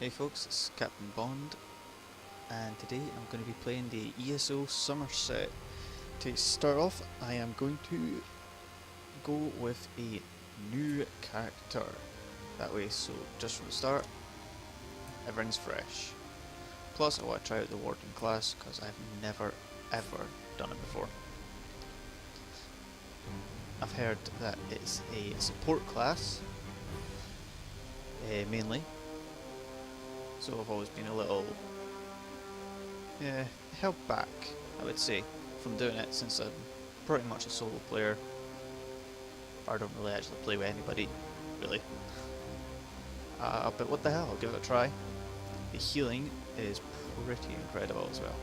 Hey folks, it's Captain Bond, and today I'm going to be playing the ESO Summerset. To start off, I am going to go with a new character. That way, so just from the start, everything's fresh. Plus, I want to try out the Warden class, because I've never ever done it before. I've heard that it's a support class, mainly. So I've always been a little held back, I would say, from doing it since I'm pretty much a solo player. I don't really actually play with anybody, really. But what the hell, I'll give it a try. The healing is pretty incredible as well.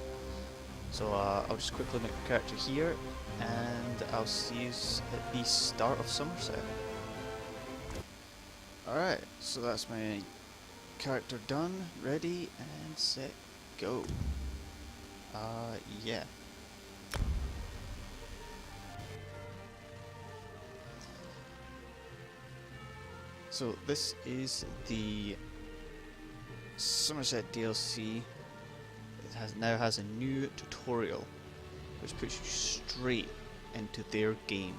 So I'll just quickly make a character here, and I'll see you at the start of Summerset. Alright, so that's my character done, ready, and set, go. Yeah. So this is the Summerset DLC. It now has a new tutorial, which puts you straight into their game.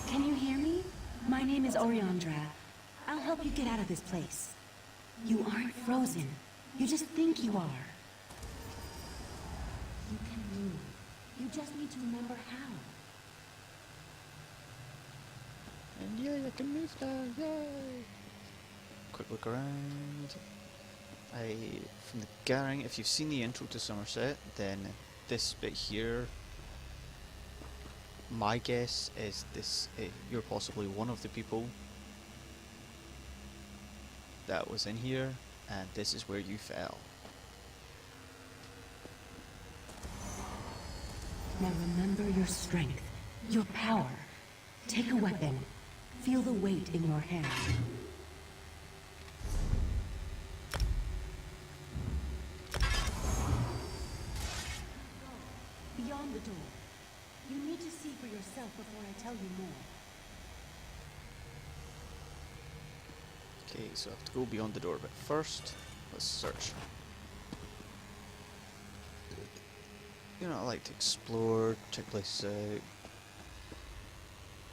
Can you hear me? My name is Oriandra. I'll help you get out of this place. You aren't frozen. You just think you are. You can move. You just need to remember how. And yay, I can move now, yay! Quick look around. From the gathering, if you've seen the intro to Summerset, then this bit here, my guess is this, you're possibly one of the people that was in here, and this is where you fell. Now remember your strength, your power. Take a weapon. Feel the weight in your hand. Beyond the door. You need to see for yourself before I tell you more. Okay, so I have to go beyond the door, but first, let's search. You know, I like to explore, check places out.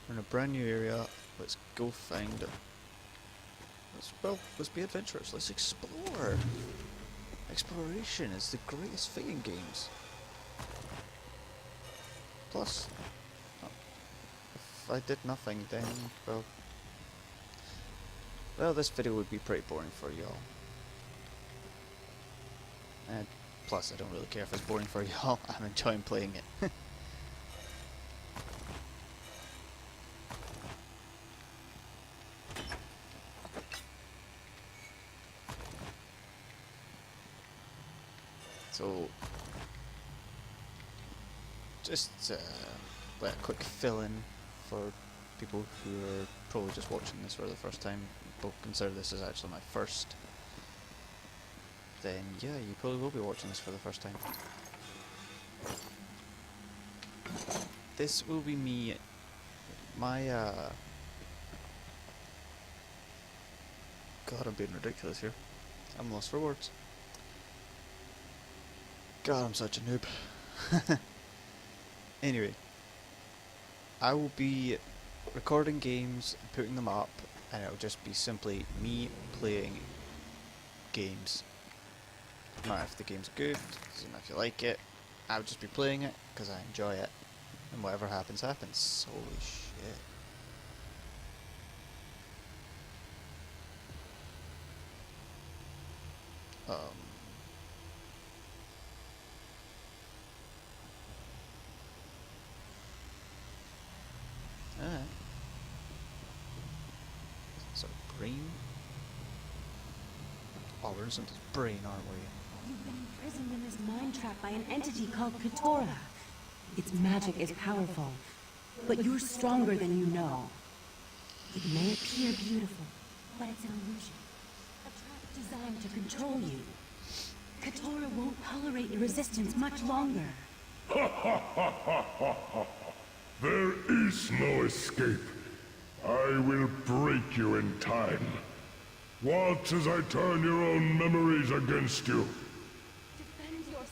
We're in a brand new area, let's go find it. Let's be adventurous, let's explore! Exploration is the greatest thing in games. Plus, if I did nothing then, well, this video would be pretty boring for y'all. And plus, I don't really care if it's boring for y'all, I'm enjoying playing it. So, just a quick fill-in for people who are probably just watching this for the first time, but consider this as actually my first, then yeah, you probably will be watching this for the first time. This will be me, my God, I'm being ridiculous here. I'm lost for words. God, I'm such a noob. Anyway, I will be recording games and putting them up, and it'll just be simply me playing games. No matter if the game's good, doesn't matter if you like it, I'll just be playing it because I enjoy it, and whatever happens, happens. Holy shit. Alright. So, brain? Oh, we're in somebody's brain, aren't we? You've been imprisoned in this mind trap by an entity called Katora. Its magic is powerful, but you're stronger than you know. It may appear beautiful, but it's an illusion. A trap designed to control you. Katora won't tolerate your resistance much longer. There is no escape. I will break you in time. Watch as I turn your own memories against you. Defend yourself.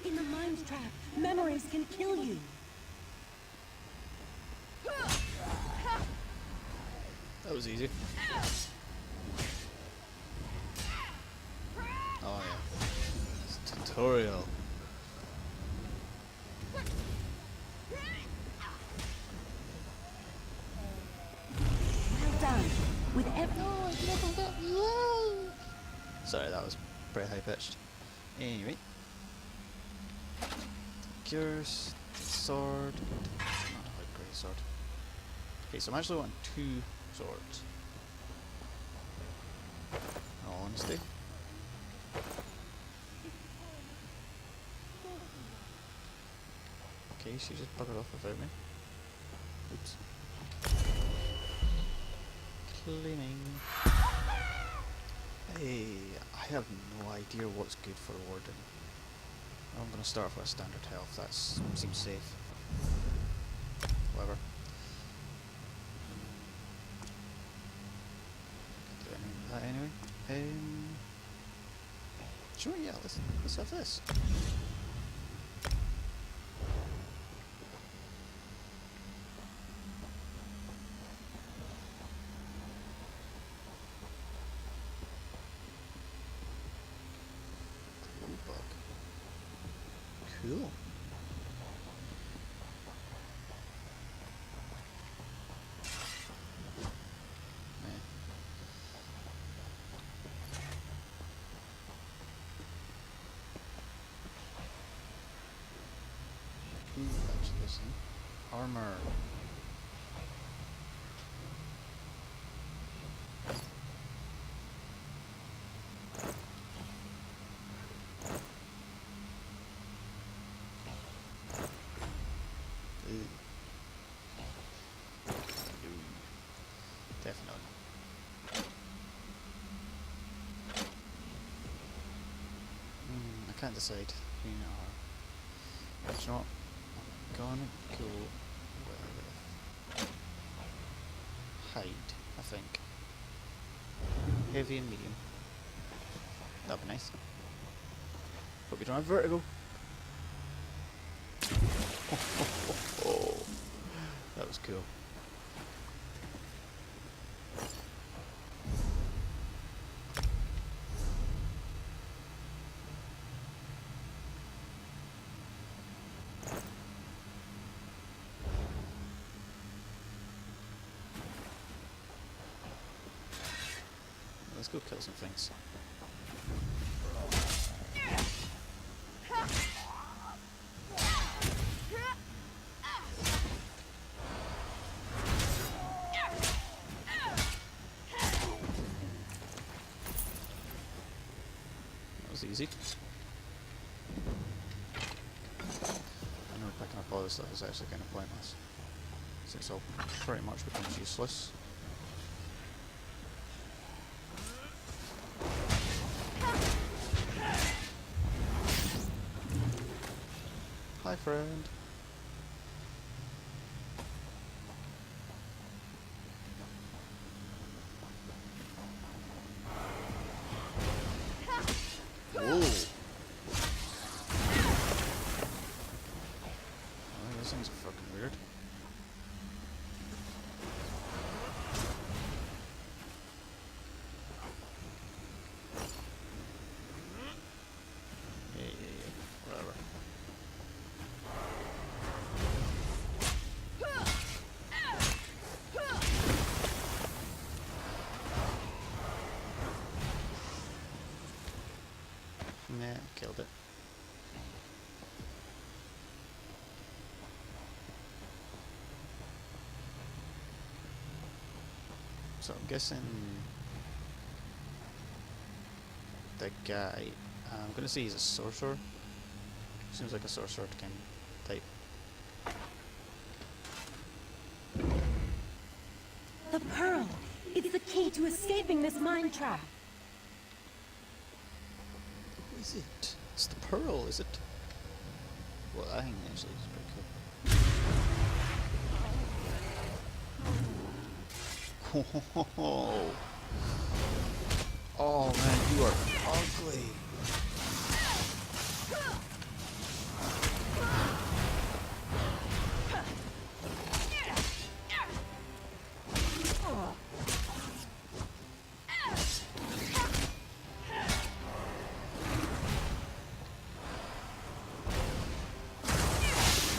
In the mind trap, memories can kill you. That was easy. Oh yeah. It's a tutorial. Well done. With every... Sorry, that was pretty high pitched. Anyway. Yours, sword. Not a great sword. Okay, so I'm actually wanting 2 swords. In all honesty. Okay, she just buggered off without me. Oops. Cleaning. Hey, I have no idea what's good for a Warden. I'm gonna start with a standard health, that seems safe. Whatever. Can't do anything with that anyway. Sure, yeah, let's have this. Cool. Actually, this thing. Armour. Definitely. I can't decide. You know, it's not gonna go with hide, I think. Heavy and medium. That'd be nice. Hope you don't have vertigo. Oh, that was cool. Let's go kill some things. That was easy. I know picking up all this stuff is actually kind of pointless, since all pretty much becomes useless. Hi, friend. Whoa. Oh, those things are fucking weird. Yeah, whatever. Nah, killed it. So I'm guessing the guy, I'm gonna say he's a sorcerer. Seems like a sorcerer kind of type. The pearl! It's the key to escaping this mind trap! What is it? It's the pearl, is it? Well, I think actually it's pretty cool. Oh, Oh man, you are ugly.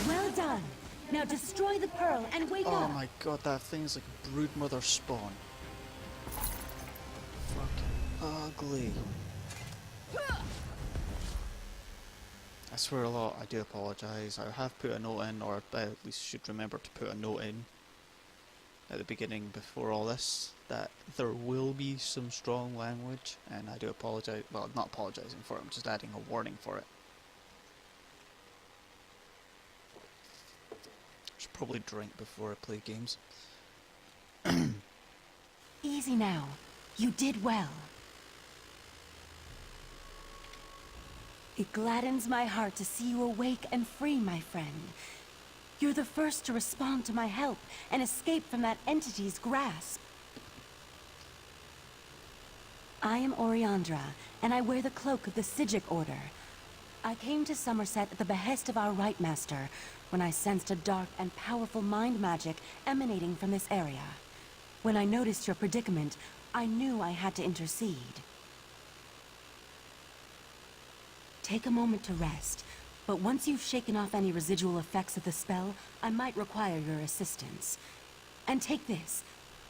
Well done. Now destroy the pearl and wake Oh up. my god, that thing's like a broodmother spawn. Fucking ugly. I swear a lot, I do apologise. I have put a note in, or I at least should remember to put a note in at the beginning before all this, that there will be some strong language, and I do apologise. Well, I'm not apologising for it, I'm just adding a warning for it. I should probably drink before I play games. Easy now. You did well. It gladdens my heart to see you awake and free, my friend. You're the first to respond to my help and escape from that entity's grasp. I am Oriandra, and I wear the cloak of the Sijic Order. I came to Summerset at the behest of our Rite Master when I sensed a dark and powerful mind magic emanating from this area. When I noticed your predicament, I knew I had to intercede. Take a moment to rest, but once you've shaken off any residual effects of the spell, I might require your assistance. And take this.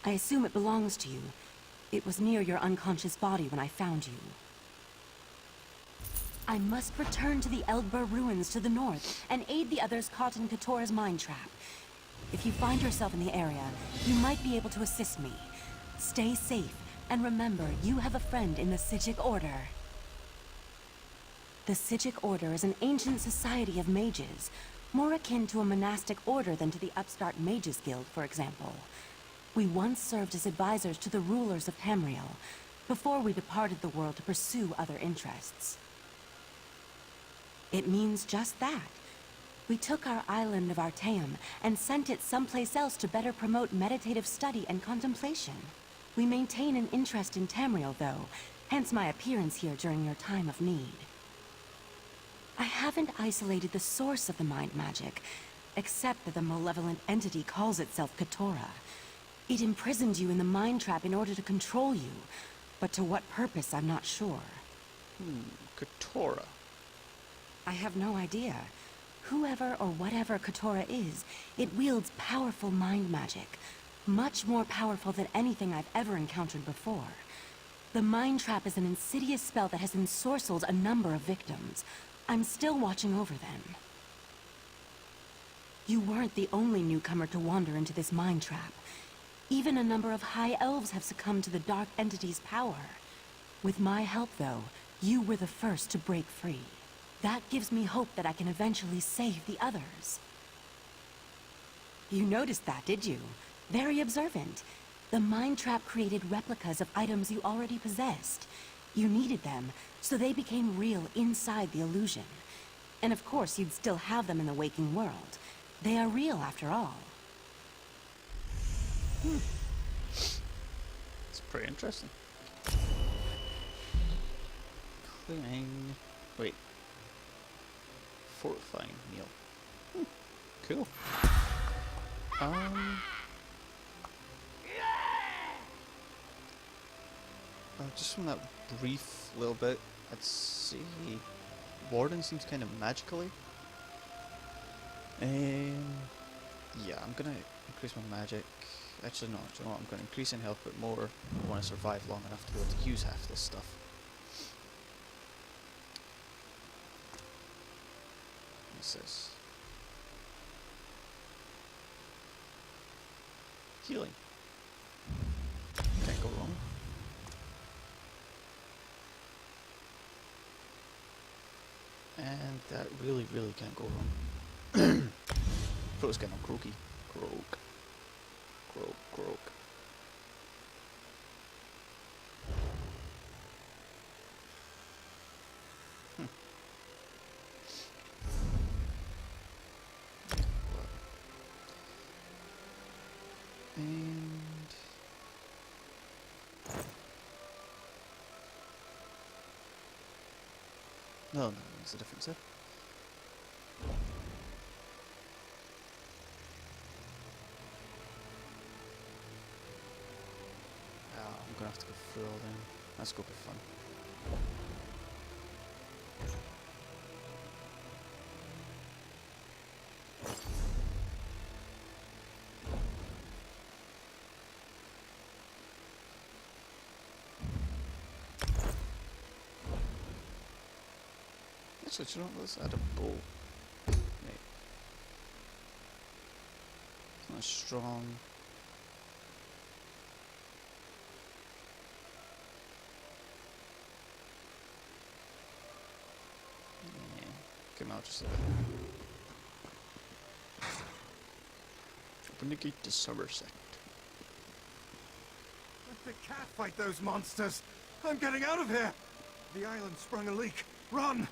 I assume it belongs to you. It was near your unconscious body when I found you. I must return to the Eldbur ruins to the north and aid the others caught in Katora's mine trap. If you find yourself in the area, you might be able to assist me. Stay safe, and remember, you have a friend in the Sijic Order. The Sijic Order is an ancient society of mages, more akin to a monastic order than to the upstart Mages Guild, for example. We once served as advisors to the rulers of Tamriel, before we departed the world to pursue other interests. It means just that. We took our island of Artaeum and sent it someplace else to better promote meditative study and contemplation. We maintain an interest in Tamriel, though, hence my appearance here during your time of need. I haven't isolated the source of the mind magic, except that the malevolent entity calls itself Katora. It imprisoned you in the mind trap in order to control you, but to what purpose I'm not sure. Katora. I have no idea. Whoever or whatever Katora is, it wields powerful mind magic, much more powerful than anything I've ever encountered before. The mind trap is an insidious spell that has ensorcelled a number of victims. I'm still watching over them. You weren't the only newcomer to wander into this mind trap. Even a number of high elves have succumbed to the dark entity's power. With my help, though, you were the first to break free. That gives me hope that I can eventually save the others. You noticed that, did you? Very observant. The mind trap created replicas of items you already possessed. You needed them, so they became real inside the illusion. And of course, you'd still have them in the waking world. They are real, after all. It's pretty interesting. Cleaning. Wait. Fortifying meal. Cool. Just from that brief little bit, I'd say Warden seems kind of magically. Yeah, I'm gonna increase my magic. Actually, no, do you know what? I'm gonna increase in health, but more. I want to survive long enough to be able to use half this stuff. What's this? Healing. Can't go wrong. And that really, really can't go wrong. Thought it was getting all croaky. Croak. Croak, croak. And No, no, that's the difference there. I'm gonna have to go through all them. That's gonna be fun. Actually, do you know what? Let's add a bow. Right. It's not as strong. Yeah. Come out just a bit. Open the gate to Summerset. Let the cat fight those monsters! I'm getting out of here! The island sprung a leak. Run!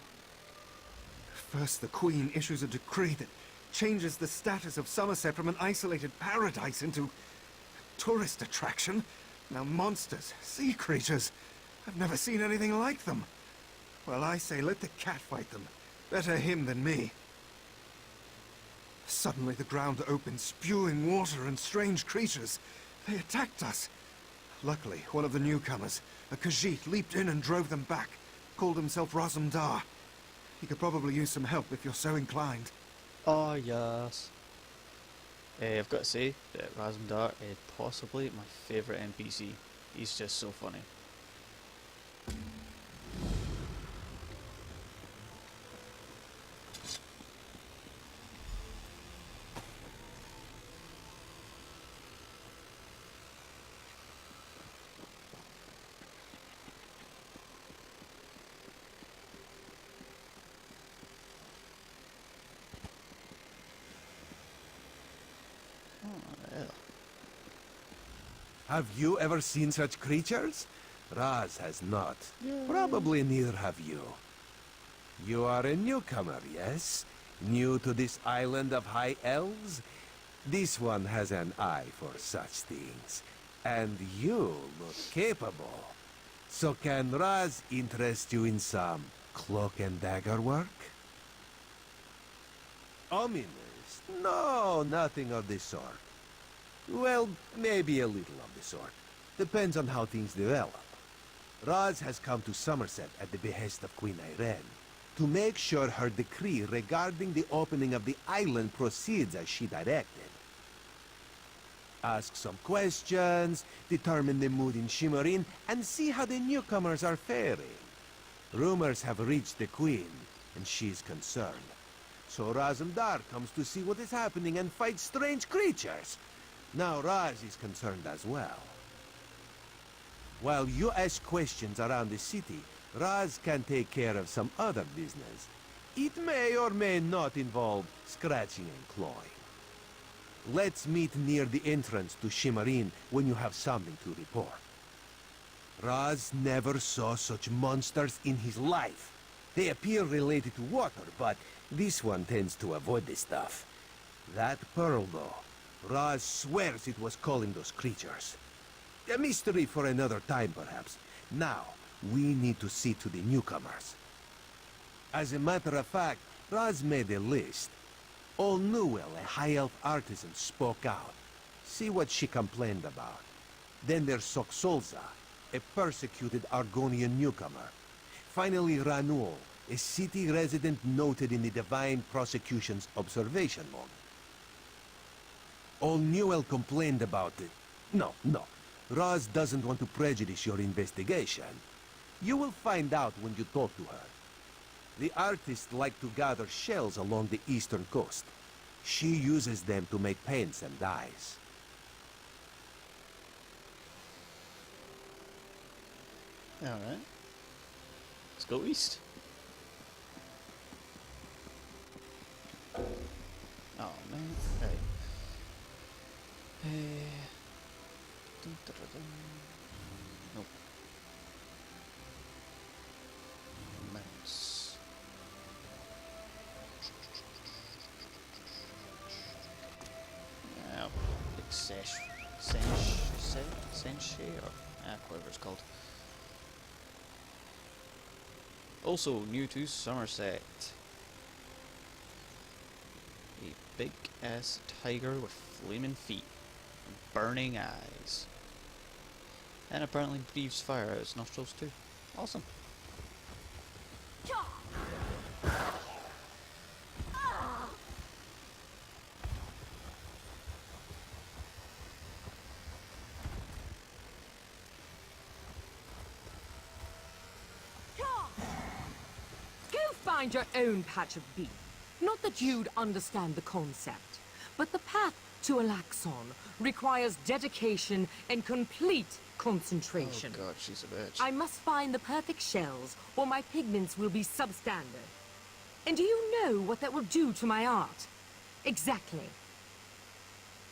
First, the Queen issues a decree that changes the status of Summerset from an isolated paradise into a tourist attraction. Now monsters, sea creatures, I've never seen anything like them. Well, I say let the cat fight them. Better him than me. Suddenly the ground opened, spewing water and strange creatures. They attacked us. Luckily, one of the newcomers, a Khajiit, leaped in and drove them back. Called himself Razumdar. He could probably use some help if you're so inclined. Oh yes. I've got to say that Razumdar is possibly my favourite NPC. He's just so funny. Have you ever seen such creatures? Raz has not. Yeah. Probably neither have you. You are a newcomer, yes? New to this island of high elves? This one has an eye for such things. And you look capable. So can Raz interest you in some cloak and dagger work? Ominous? No, nothing of the sort. Well, maybe a little of the sort. Depends on how things develop. Raz has come to Summerset at the behest of Queen Irene to make sure her decree regarding the opening of the island proceeds as she directed. Ask some questions, determine the mood in Shimmerin, and see how the newcomers are faring. Rumors have reached the Queen, and she's concerned. So Razumdar comes to see what is happening and fight strange creatures. Now Raz is concerned as well. While you ask questions around the city, Raz can take care of some other business. It may or may not involve scratching and clawing. Let's meet near the entrance to Shimmerin when you have something to report. Raz never saw such monsters in his life. They appear related to water, but this one tends to avoid this stuff. That pearl, though, Raz swears it was calling those creatures. A mystery for another time, perhaps. Now, we need to see to the newcomers. As a matter of fact, Raz made a list. Old Newell, a high elf artisan, spoke out. See what she complained about. Then there's Soxolza, a persecuted Argonian newcomer. Finally, Ranuel, a city resident noted in the Divine Prosecution's observation log. Old Newell complained about it. No. Raz doesn't want to prejudice your investigation. You will find out when you talk to her. The artists like to gather shells along the eastern coast. She uses them to make paints and dyes. Alright. Let's go east. Oh man. Right. Dun, dun, dun, dun. Nope. Mounts. Yeah, like Senshi, or whatever it's called. Also new to Somerset. A big ass tiger with flaming feet and burning eyes. And apparently breathes fire out its nostrils too. Awesome. Go find your own patch of beef. Not that you'd understand the concept, but the path to Alaxon requires dedication and complete concentration. Oh god, she's a bitch. I must find the perfect shells, or my pigments will be substandard. And do you know what that will do to my art? Exactly.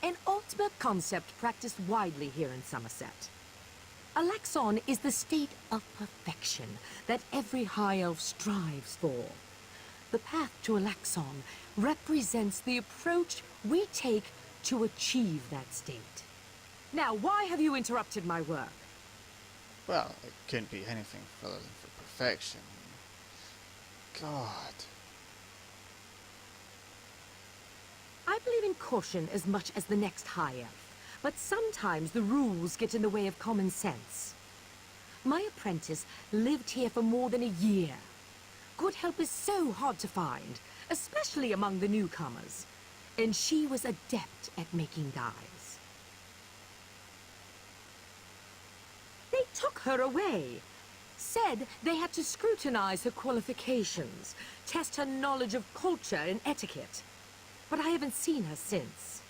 An ultimate concept practiced widely here in Somerset. Alaxon is the state of perfection that every high elf strives for. The path to Alaxon represents the approach we take to achieve that state. Now, why have you interrupted my work? Well, it couldn't be anything other than for perfection. God. I believe in caution as much as the next high elf, but sometimes the rules get in the way of common sense. My apprentice lived here for more than a year. Good help is so hard to find, especially among the newcomers. And she was adept at making dyes. They took her away. Said they had to scrutinize her qualifications, test her knowledge of culture and etiquette. But I haven't seen her since.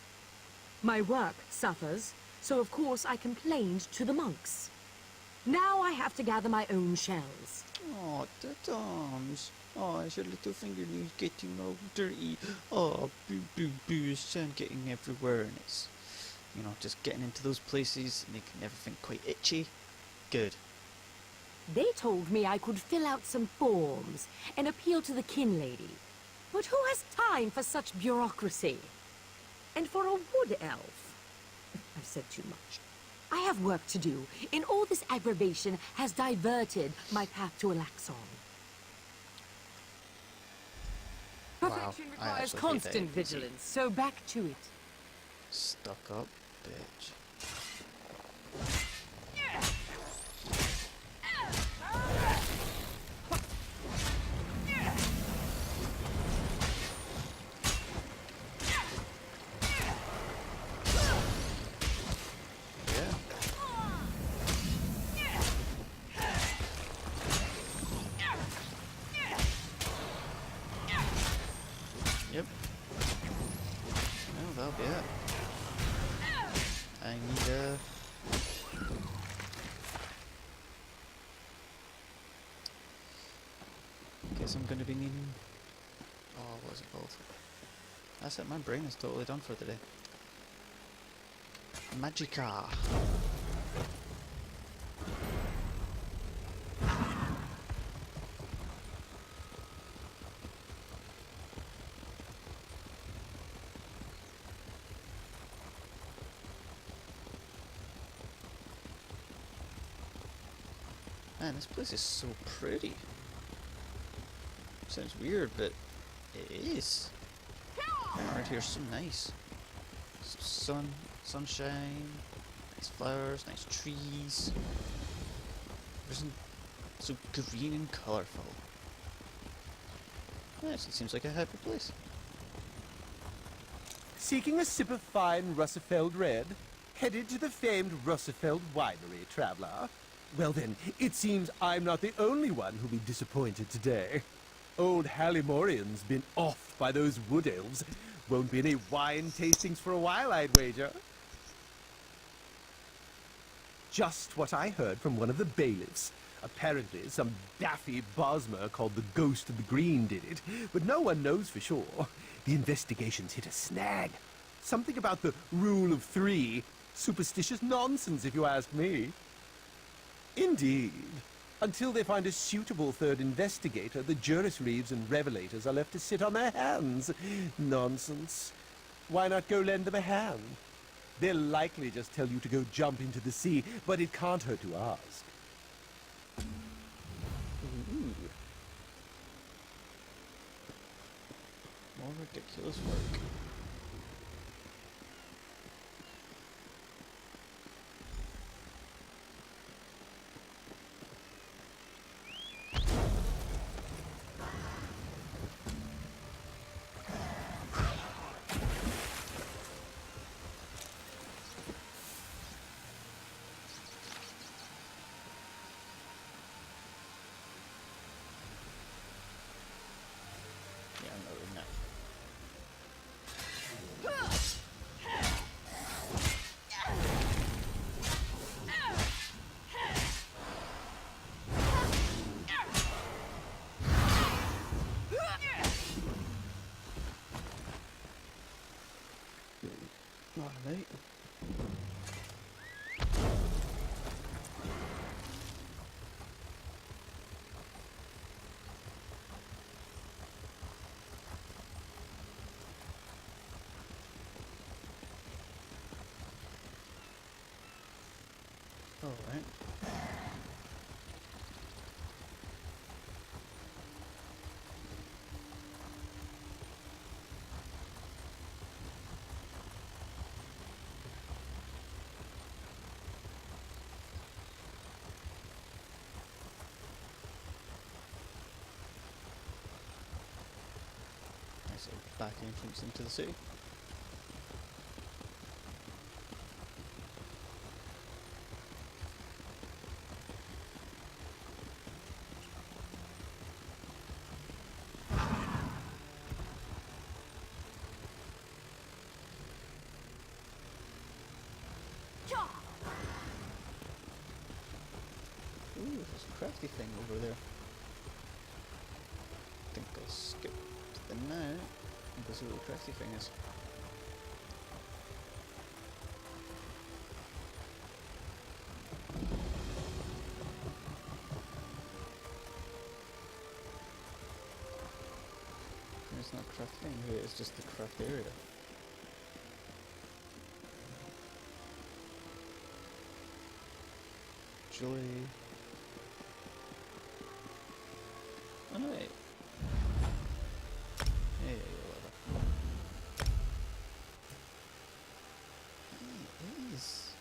My work suffers, so of course I complained to the monks. Now I have to gather my own shells. Oh, the arms. Oh, is your little fingernails getting all dirty? Oh, boo boo boo, sand getting everywhere, and it's, you know, just getting into those places, making everything quite itchy. Good. They told me I could fill out some forms and appeal to the kin lady. But who has time for such bureaucracy? And for a wood elf? I've said too much. I have work to do, and all this aggravation has diverted my path to Alaxon. Wow, Perfection I requires actually hate that constant NPC. vigilance, so back to it. Stuck up, bitch. Yeah. Yep. Well, that'll be it. I need a... Guess I'm gonna be needing... Oh, what was it called? That's it, my brain is totally done for the day. Magica. Man, this place is so pretty. Sounds weird, but it is. Around here is so nice. Some sun, sunshine, nice flowers, nice trees. Everything so green and colourful. Yes, it seems like a happy place. Seeking a sip of fine Russifeld red? Headed to the famed Russifeld winery, traveler? Well then, it seems I'm not the only one who'll be disappointed today. Old Hallimorian's been off by those wood elves. Won't be any wine tastings for a while, I'd wager. Just what I heard from one of the bailiffs. Apparently, some daffy Bosmer called the Ghost of the Green did it, but no one knows for sure. The investigation's hit a snag. Something about the rule of three. Superstitious nonsense, if you ask me. Indeed. Until they find a suitable third investigator, the Juris Reeves and Revelators are left to sit on their hands. Nonsense. Why not go lend them a hand? They'll likely just tell you to go jump into the sea, but it can't hurt to ask. Ooh. More ridiculous work. Yeah, I'm not reading that. Alright. Alright. Nice little back entrance into the city. Ooh, there's a crafty thing over there. I think I'll skip to the now and go see what the crafty thing is. It's not a craft thing here, it's just the craft area. Joy. Oh no, wait. Yeah, whatever. It is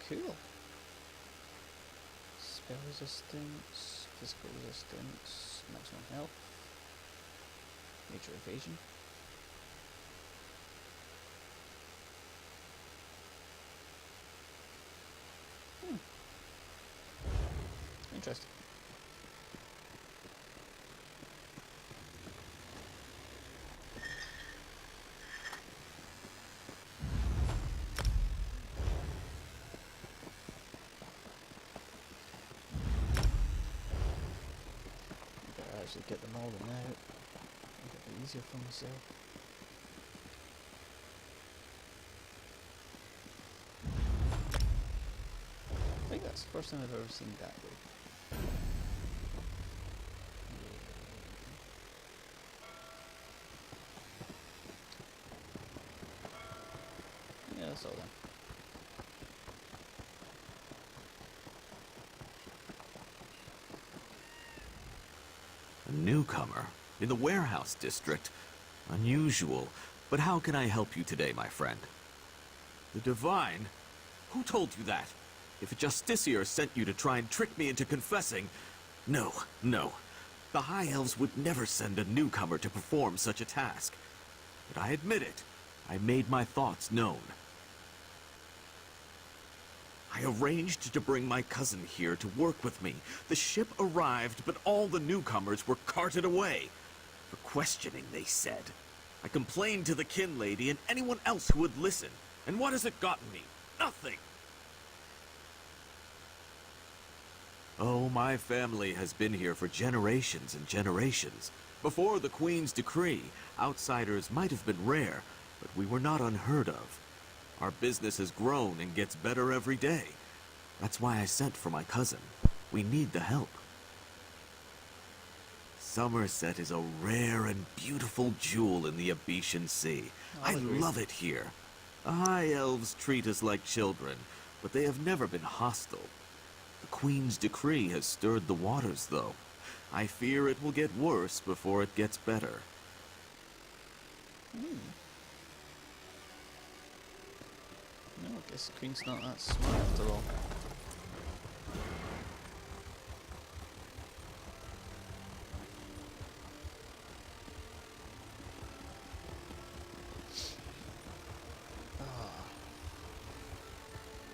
cool. Spell resistance, physical resistance, maximum health, major evasion. Interesting. Better actually get them all in out. Make it a bit easier for myself. I think that's the first time I've ever seen that way. Yeah, that's all then. A newcomer in the warehouse district. Unusual, but how can I help you today, my friend? The Divine? Who told you that? If a Justiciar sent you to try and trick me into confessing... No, no. The High Elves would never send a newcomer to perform such a task. But I admit it. I made my thoughts known. I arranged to bring my cousin here to work with me. The ship arrived, but all the newcomers were carted away. For questioning, they said. I complained to the kin lady and anyone else who would listen. And what has it gotten me? Nothing! Oh, my family has been here for generations and generations. Before the Queen's decree, outsiders might have been rare, but we were not unheard of. Our business has grown and gets better every day. That's why I sent for my cousin. We need the help. Summerset is a rare and beautiful jewel in the Abetian Sea. I love it here. The High Elves treat us like children, but they have never been hostile. The Queen's decree has stirred the waters, though. I fear it will get worse before it gets better. No, I guess the Queen's not that smart after all.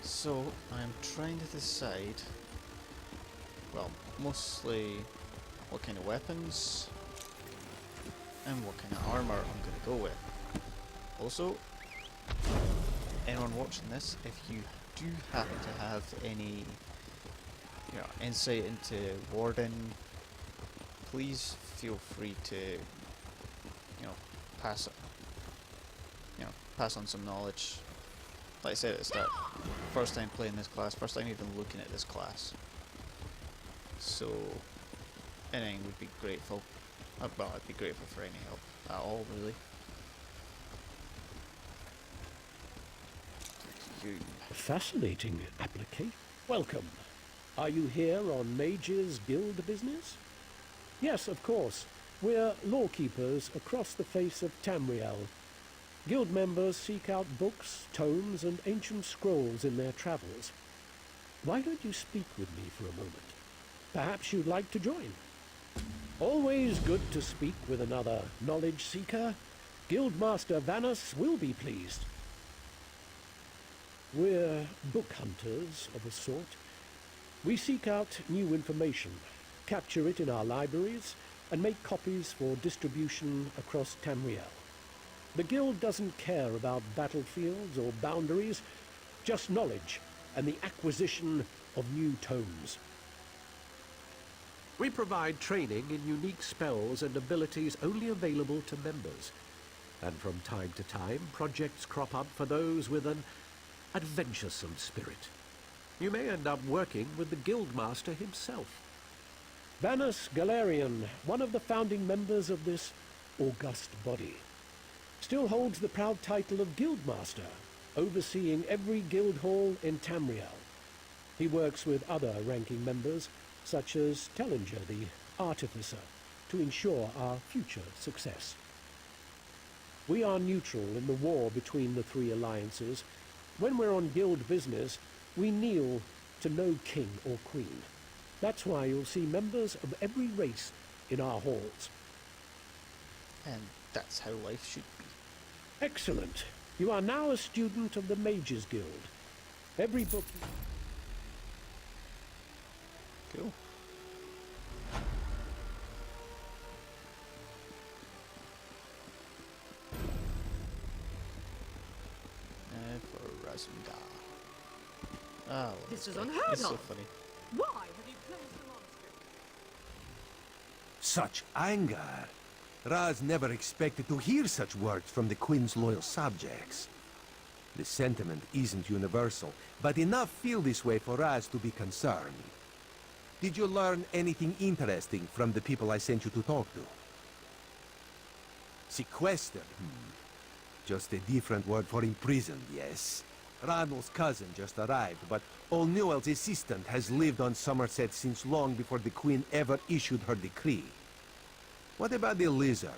So, I'm trying to decide, well, mostly what kind of weapons and what kind of armour I'm going to go with. Also, anyone watching this, if you do happen to have any insight into Warden, please feel free to pass pass on some knowledge. Like I said at the start, first time playing this class, first time even looking at this class. So anything would be grateful. Well, I'd be grateful for any help at all, really. You. Fascinating application. Welcome. Are you here on Mage's Guild business? Yes, of course. We're lawkeepers across the face of Tamriel. Guild members seek out books, tomes, and ancient scrolls in their travels. Why don't you speak with me for a moment? Perhaps you'd like to join. Always good to speak with another knowledge seeker. Guildmaster Vanus will be pleased. We're book hunters of a sort. We seek out new information, capture it in our libraries, and make copies for distribution across Tamriel. The Guild doesn't care about battlefields or boundaries, just knowledge and the acquisition of new tomes. We provide training in unique spells and abilities only available to members. And from time to time, projects crop up for those with an adventuresome spirit. You may end up working with the Guildmaster himself. Vanus Galarian, one of the founding members of this august body, still holds the proud title of Guildmaster, overseeing every guild hall in Tamriel. He works with other ranking members, such as Tellinger, the Artificer, to ensure our future success. We are neutral in the war between the three alliances. When we're on guild business, we kneel to no king or queen. That's why you'll see members of every race in our halls. And that's how life should be. Excellent. You are now a student of the Mages Guild. Every book... Cool. For Razmgar. Oh, This is unheard it's so of. funny. Why have you closed the monastery? Such anger. Raz never expected to hear such words from the Queen's loyal subjects. The sentiment isn't universal, but enough feel this way for Raz to be concerned. Did you learn anything interesting from the people I sent you to talk to? Sequestered? Just a different word for imprisoned, yes. Ranul's cousin just arrived, but Old Newell's assistant has lived on Summerset since long before the Queen ever issued her decree. What about the lizard?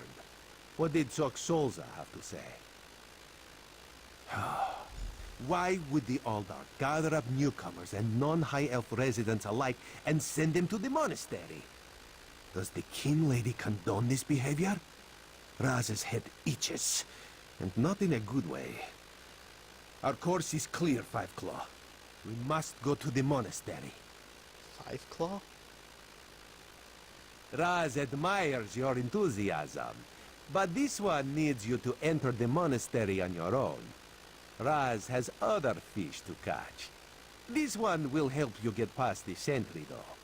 What did Solza have to say? Why would the Aldar gather up newcomers and non-High Elf residents alike and send them to the monastery? Does the King Lady condone this behavior? Raz's head itches, and not in a good way. Our course is clear, Five Claw. We must go to the monastery. Five Claw? Raz admires your enthusiasm, but this one needs you to enter the monastery on your own. Raz has other fish to catch. This one will help you get past the sentry, though.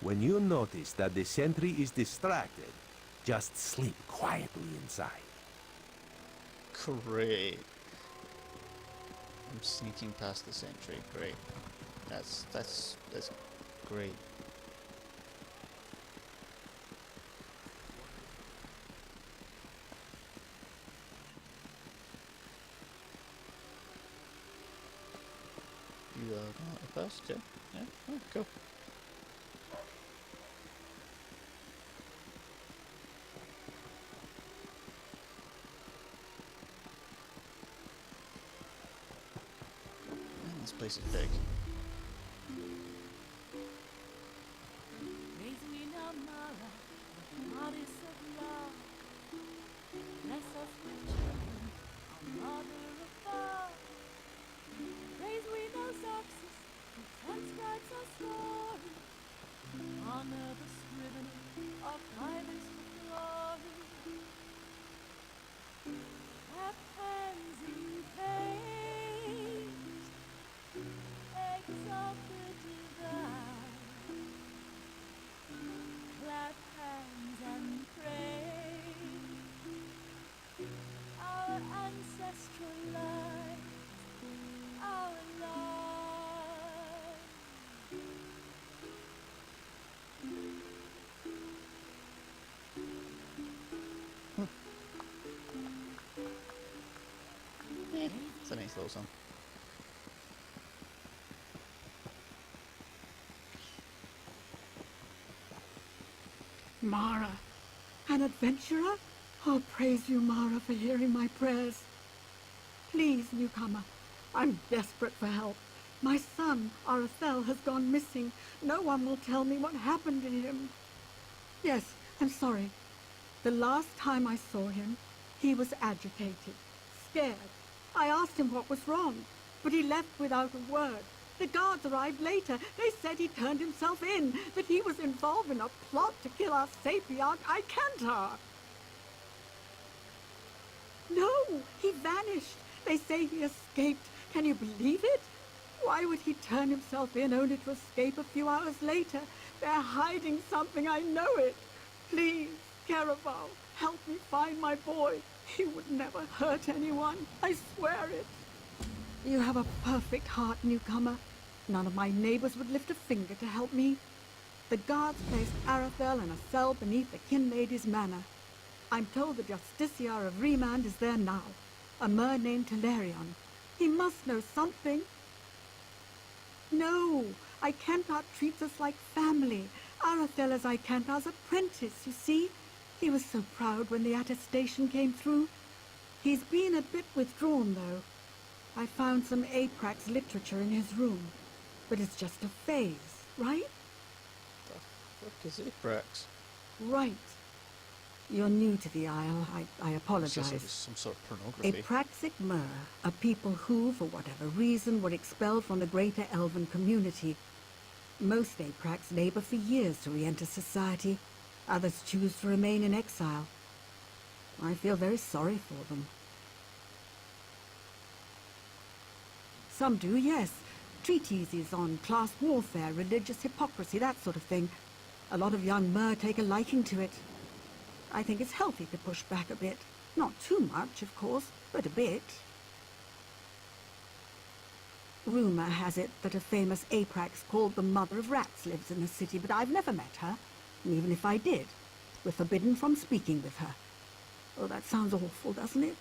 When you notice that the sentry is distracted, just sleep quietly inside. Great. I'm sneaking past the sentry. Great. That's great. You are not a past, yeah? Yeah? Oh, cool. place is big. It's a nice little song. Mara, an adventurer? Oh, praise you, Mara, for hearing my prayers. Please, newcomer, I'm desperate for help. My son, Arathel, has gone missing. No one will tell me what happened to him. Yes, I'm sorry. The last time I saw him, he was agitated, scared. I asked him what was wrong, but he left without a word. The guards arrived later. They said he turned himself in, that he was involved in a plot to kill our sapiarch, Icantar. No, he vanished. They say he escaped. Can you believe it? Why would he turn himself in only to escape a few hours later? They're hiding something, I know it. Please, Caraval, help me find my boy. He would never hurt anyone. I swear it. You have a perfect heart, newcomer. None of my neighbors would lift a finger to help me. The guards placed Arathel in a cell beneath the Kin Lady's manor. I'm told the Justiciar of Remand is there now. A mer named Telerion. He must know something. No, Icantar treats us like family. Arathel is Icantar's apprentice, you see. He was so proud when the attestation came through. He's been a bit withdrawn, though. I found some Aprax literature in his room. But it's just a phase, right? The fuck is Aprax? Right. You're new to the Isle. I apologize. It's some sort of pornography. Apraxic Mer, a people who, for whatever reason, were expelled from the greater Elven community. Most Aprax labor for years to re-enter society. Others choose to remain in exile. I feel very sorry for them. Some do, yes. Treatises on class warfare, religious hypocrisy, that sort of thing. A lot of young Mer take a liking to it. I think it's healthy to push back a bit. Not too much, of course, but a bit. Rumor has it that a famous Aprax called the Mother of Rats lives in the city, but I've never met her. And even if I did, we're forbidden from speaking with her. Oh, that sounds awful, doesn't it?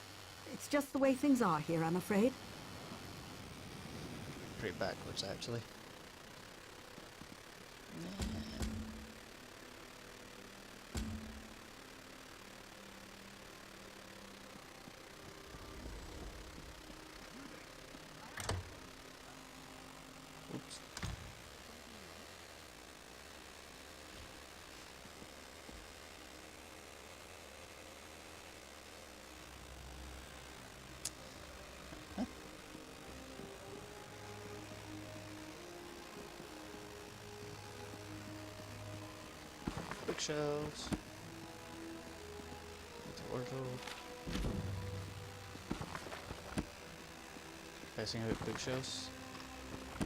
It's just the way things are here, I'm afraid. Pretty backwards, actually. Oops. Bookshelves. Wardrobe. Best thing about bookshelves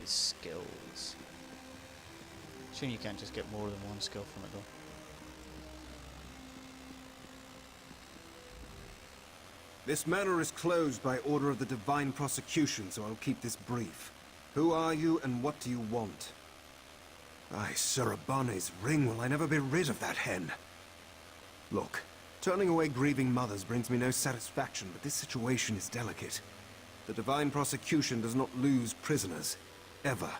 is skills. Soon you can't just get more than one skill from it though. This manor is closed by order of the Divine Prosecution, so I'll keep this brief. Who are you and what do you want? Aye, Surabane's ring, will I never be rid of that hen? Look, turning away grieving mothers brings me no satisfaction, but this situation is delicate. The Divine Prosecution does not lose prisoners. Ever.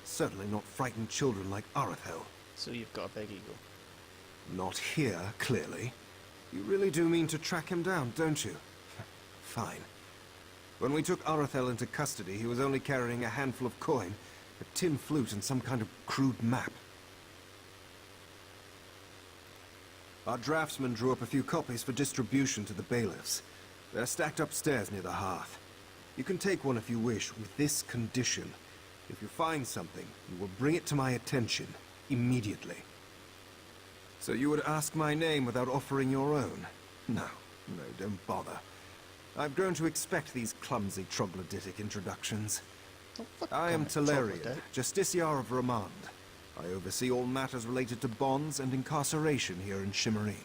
Certainly not frightened children like Arathel. So you've got a big ego. Not here, clearly. You really do mean to track him down, don't you? Fine. When we took Arathel into custody, he was only carrying a handful of coin, a tin flute, and some kind of crude map. Our draftsman drew up a few copies for distribution to the bailiffs. They're stacked upstairs near the hearth. You can take one if you wish, with this condition. If you find something, you will bring it to my attention, immediately. So you would ask my name without offering your own? No, don't bother. I've grown to expect these clumsy troglodytic introductions. I am Talarian, Justiciar of Ramand. I oversee all matters related to bonds and incarceration here in Shimmerine.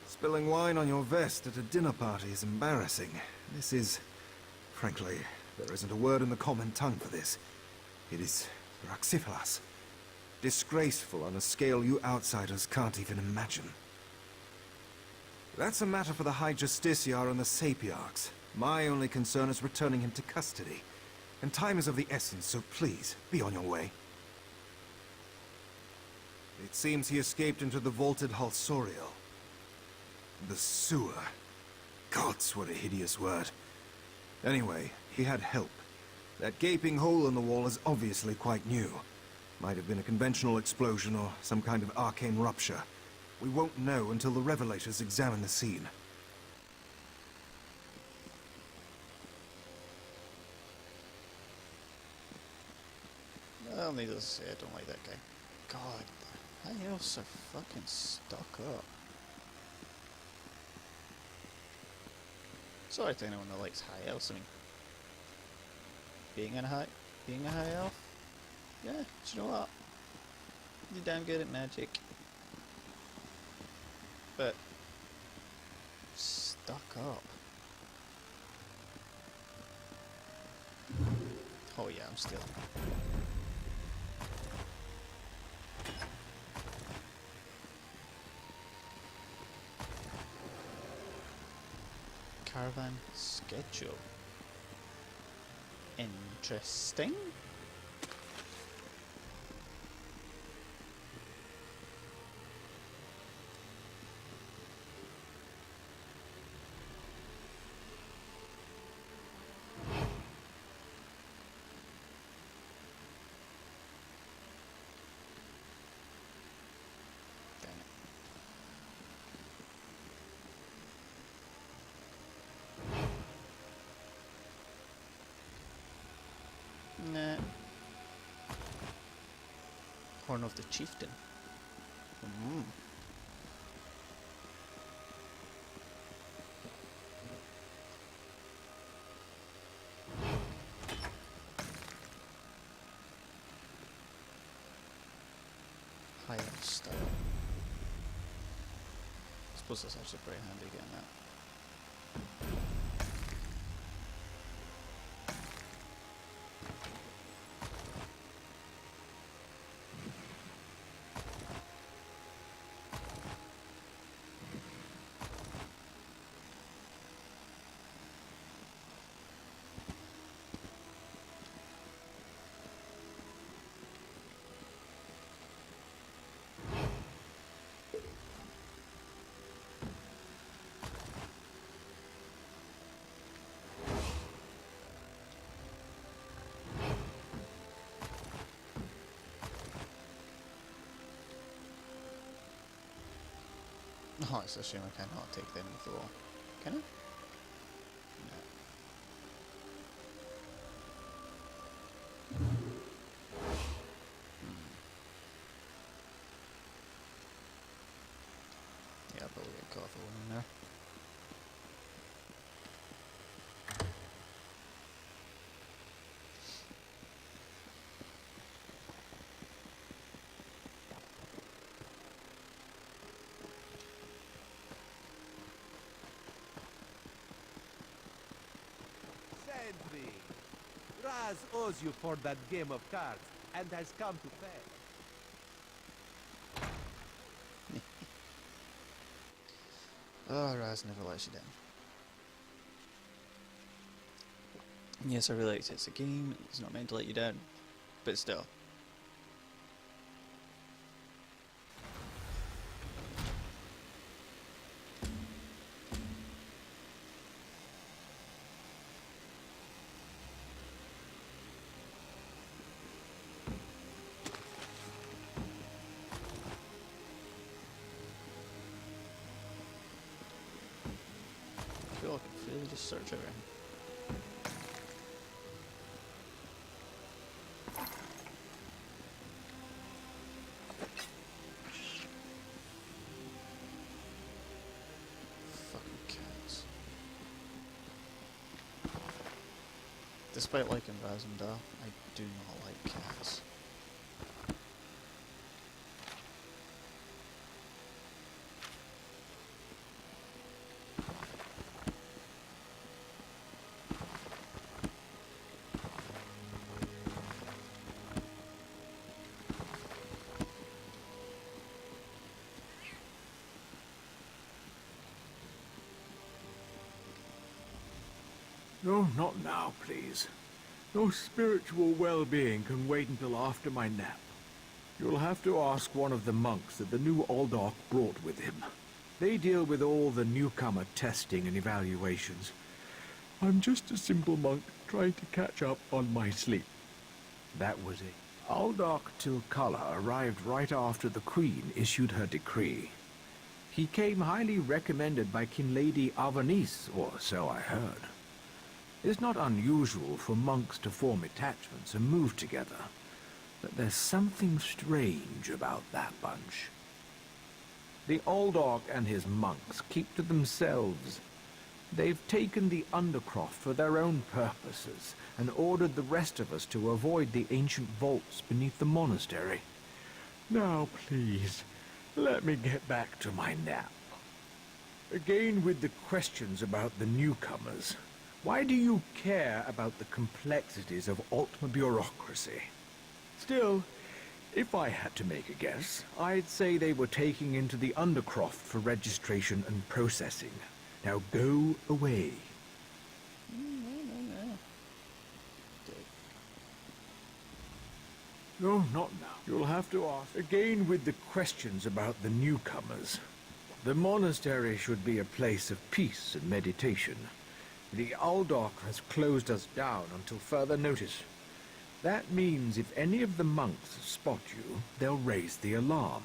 Spilling wine on your vest at a dinner party is embarrassing. This is... frankly, there isn't a word in the common tongue for this. It is raxifilas. Disgraceful on a scale you outsiders can't even imagine. That's a matter for the High Justiciar and the Sapiarchs. My only concern is returning him to custody. And time is of the essence, so please, be on your way. It seems he escaped into the vaulted Halsoriel. The sewer. Gods, what a hideous word. Anyway, he had help. That gaping hole in the wall is obviously quite new. Might have been a conventional explosion or some kind of arcane rupture. We won't know until the Revelators examine the scene. Well, needless to say, I don't like that guy. God, high elves are fucking stuck up. Sorry to anyone that likes high elves. I mean, being a high elf, yeah, do you know what? You're damn good at magic, but stuck up. Oh yeah, I'm stealing. Caravan schedule. Interesting. Nah. Horn of the Chieftain. High elf style. I suppose that's actually pretty handy getting that. Oh, it's a shame I cannot take them off the wall. Can I? No. Yeah, I'll probably get caught for one in there. Sentry! Raz owes you for that game of cards, and has come to pay. Oh, Raz never lets you down. Yes, I realize it's a game, it's not meant to let you down, but still. sure I can freely just search around. Fucking cats. Despite liking Razumdar, I do not like cats. No, not now, please. No spiritual well-being can wait until after my nap. You'll have to ask one of the monks that the new Aldork brought with him. They deal with all the newcomer testing and evaluations. I'm just a simple monk trying to catch up on my sleep. That was it. Aldork Tilkala arrived right after the Queen issued her decree. He came highly recommended by King Lady Avanice, or so I heard. It's not unusual for monks to form attachments and move together, but there's something strange about that bunch. The Aldork and his monks keep to themselves. They've taken the Undercroft for their own purposes and ordered the rest of us to avoid the ancient vaults beneath the monastery. Now, please, let me get back to my nap. Again with the questions about the newcomers. Why do you care about the complexities of Altma bureaucracy? Still, if I had to make a guess, I'd say they were taking into the Undercroft for registration and processing. Now go away. No, not now. You'll have to ask. Again with the questions about the newcomers. The monastery should be a place of peace and meditation. The Aldork has closed us down until further notice. That means if any of the monks spot you, they'll raise the alarm.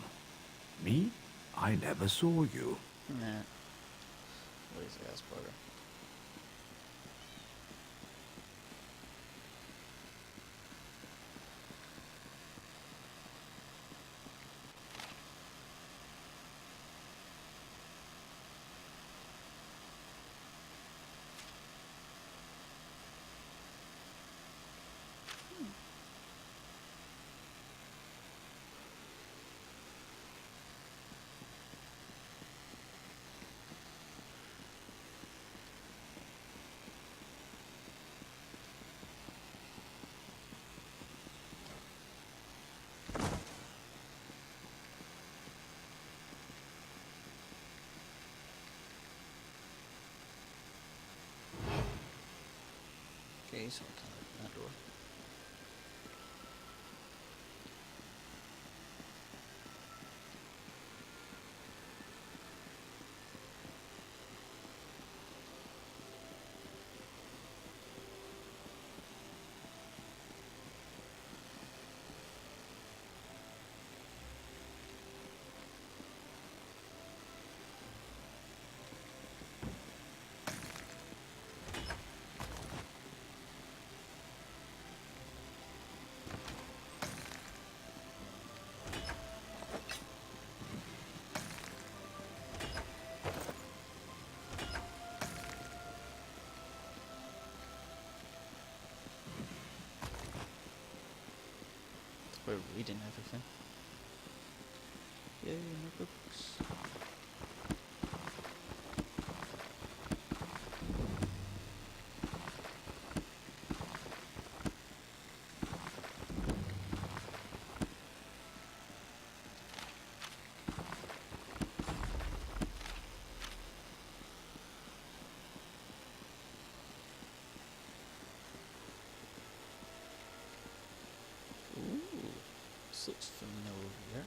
Me? I never saw you. Nah. Lazy ass bugger. Okay, so I can't open that door. We're reading everything. Yay, my books. This looks familiar.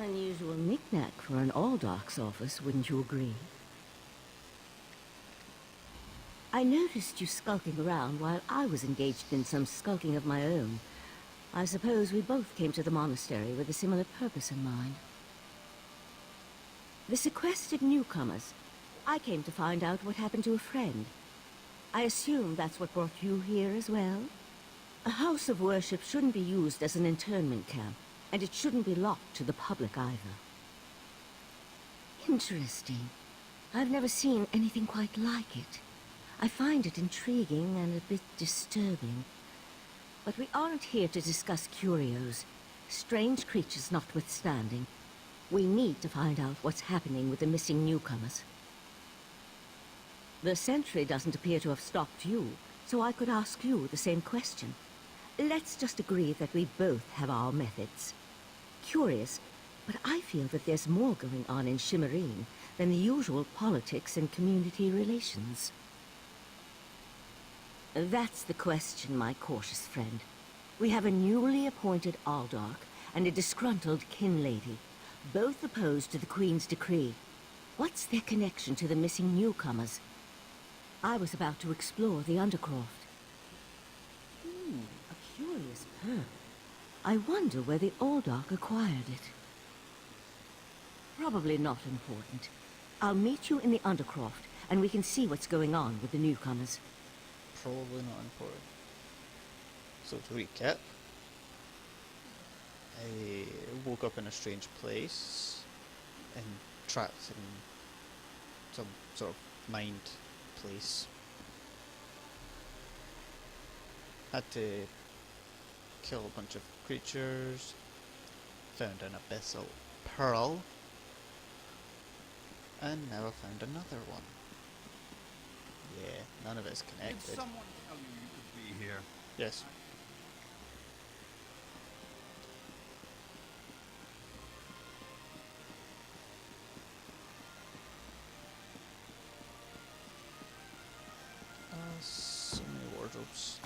Unusual knick-knack for an All-Dark's office, wouldn't you agree? I noticed you skulking around while I was engaged in some skulking of my own. I suppose we both came to the monastery with a similar purpose in mind. The sequestered newcomers. I came to find out what happened to a friend. I assume that's what brought you here as well? A house of worship shouldn't be used as an internment camp, and it shouldn't be locked to the public either. Interesting. I've never seen anything quite like it. I find it intriguing and a bit disturbing. But we aren't here to discuss curios. Strange creatures notwithstanding, we need to find out what's happening with the missing newcomers. The sentry doesn't appear to have stopped you, so I could ask you the same question. Let's just agree that we both have our methods. Curious, but I feel that there's more going on in Shimmerine than the usual politics and community relations. That's the question, my cautious friend. We have a newly appointed Aldark and a disgruntled kin lady, both opposed to the Queen's decree. What's their connection to the missing newcomers? I was about to explore the Undercroft. A curious pearl. I wonder where the Aldark acquired it. Probably not important. I'll meet you in the Undercroft, and we can see what's going on with the newcomers. Probably not important. So to recap, I woke up in a strange place and trapped in some sort of mind place. Had to kill a bunch of creatures, found an abyssal pearl, and now I found another one. Yeah, none of it's connected. Did someone tell you you could be here? Yes. So many wardrobes.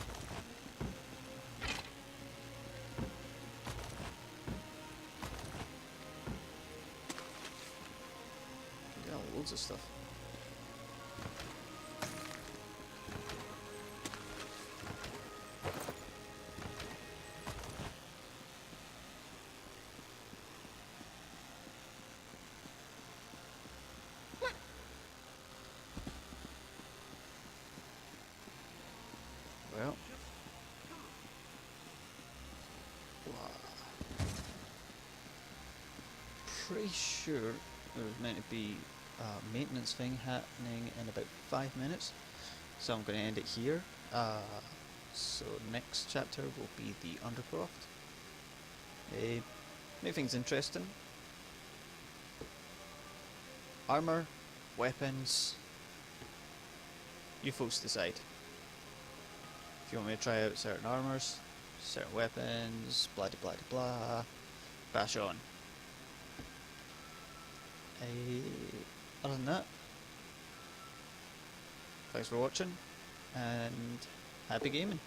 Got loads of stuff. Well, pretty sure there's meant to be a maintenance thing happening in about 5 minutes, so I'm going to end it here. So next chapter will be the Undercroft. Make things interesting. Armour, weapons, you folks decide. If you want me to try out certain armours, certain weapons, blah de blah de blah, bash on. Other than that, thanks for watching, and happy gaming.